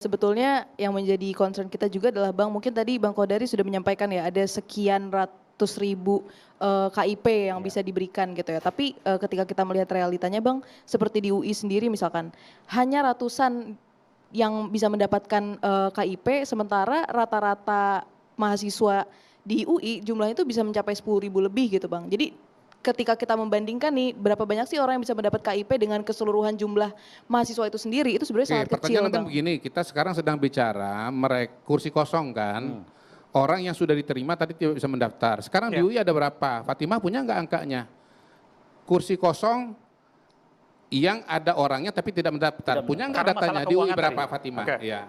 Sebetulnya yang menjadi concern kita juga adalah Bang, mungkin tadi Bang Kodari sudah menyampaikan ya ada sekian ratus ribu KIP yang Iya. bisa diberikan gitu ya. Tapi ketika kita melihat realitanya Bang, seperti di UI sendiri misalkan, hanya ratusan yang bisa mendapatkan KIP, sementara rata-rata mahasiswa di UI jumlahnya itu bisa mencapai 10.000 lebih gitu Bang. Jadi ketika kita membandingkan nih, berapa banyak sih orang yang bisa mendapat KIP dengan keseluruhan jumlah mahasiswa itu sendiri, itu sebenarnya Oke, sangat kecil pertanyaan kan Bang. begini, kita sekarang sedang bicara kursi kosong kan, orang yang sudah diterima tadi tidak bisa mendaftar. Sekarang di UI ada berapa? Fatimah punya nggak angkanya? Kursi kosong yang ada orangnya tapi tidak mendaftar. Punya nggak datanya di UI berapa Fatimah? Ya.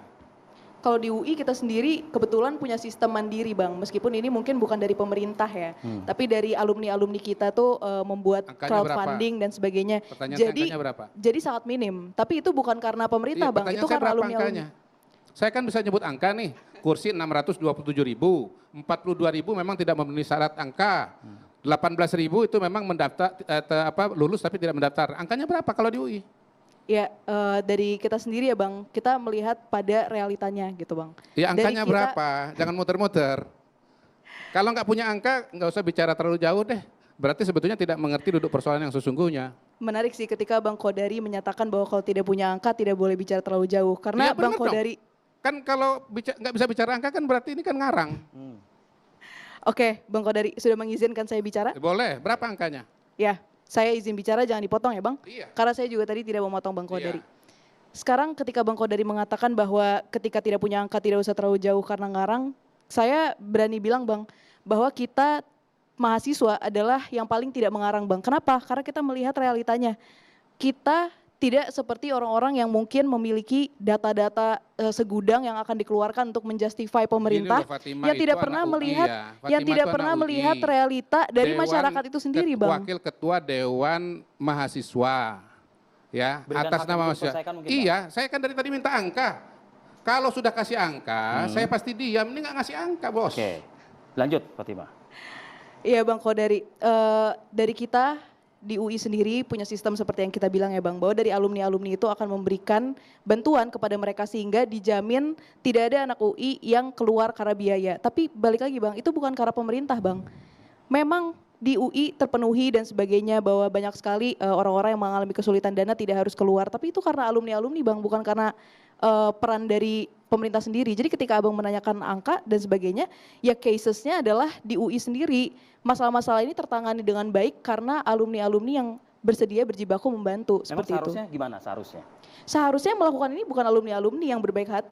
Kalau di UI kita sendiri kebetulan punya sistem mandiri Bang, meskipun ini mungkin bukan dari pemerintah ya, tapi dari alumni-alumni kita tuh membuat Angkanya crowdfunding dan sebagainya. Pertanyaan angkanya berapa? Jadi sangat minim, tapi itu bukan karena pemerintah Iya, Bang, itu pertanyaan saya karena berapa alumni-alumni. angkanya? Saya kan bisa nyebut angka nih, kursi 627.000, 42.000 memang tidak memenuhi syarat angka, 18.000 itu memang mendaftar lulus tapi tidak mendaftar. Angkanya berapa kalau di UI? Ya dari kita sendiri ya Bang, kita melihat pada realitanya gitu Bang. Ya angkanya berapa? Jangan muter-muter. Kalau nggak punya angka, nggak usah bicara terlalu jauh deh. Berarti sebetulnya tidak mengerti duduk persoalan yang sesungguhnya. Menarik sih ketika Bang Kodari menyatakan bahwa kalau tidak punya angka tidak boleh bicara terlalu jauh. Karena Ya, Bang bener Kodari... dong. Kan kalau nggak bisa bicara angka kan berarti ini kan ngarang. Oke, Bang Kodari sudah mengizinkan saya bicara? Boleh, berapa angkanya? Ya, saya izin bicara, jangan dipotong ya Bang. Iya. Karena saya juga tadi tidak memotong Bang Kodari. Iya. Sekarang ketika Bang Kodari mengatakan bahwa ketika tidak punya angka tidak usah terlalu jauh karena ngarang, saya berani bilang Bang, bahwa kita mahasiswa adalah yang paling tidak mengarang Bang. Kenapa? Karena kita melihat realitanya. Kita tidak seperti orang-orang yang mungkin memiliki data-data segudang yang akan dikeluarkan untuk menjustify pemerintah yang tidak pernah melihat realita dari masyarakat itu sendiri Bang. Wakil Ketua Dewan Mahasiswa, ya, atas nama mahasiswa. Iya, saya kan dari tadi minta angka. Kalau sudah kasih angka, saya pasti diam. Ini nggak ngasih angka, bos. Oke, lanjut Fatimah. Iya Bang Kodari, dari kita di UI sendiri punya sistem seperti yang kita bilang ya Bang, bahwa dari alumni-alumni itu akan memberikan bantuan kepada mereka sehingga dijamin tidak ada anak UI yang keluar karena biaya. Tapi balik lagi Bang, itu bukan karena pemerintah Bang. Memang di UI terpenuhi dan sebagainya bahwa banyak sekali orang-orang yang mengalami kesulitan dana tidak harus keluar. Tapi itu karena alumni-alumni Bang, bukan karena peran dari pemerintah sendiri. Jadi ketika Abang menanyakan angka dan sebagainya, ya casesnya adalah di UI sendiri. Masalah-masalah ini tertangani dengan baik karena alumni-alumni yang bersedia berjibaku membantu. Memang seperti seharusnya itu. Gimana seharusnya? Seharusnya melakukan ini bukan alumni-alumni yang berbaik hati.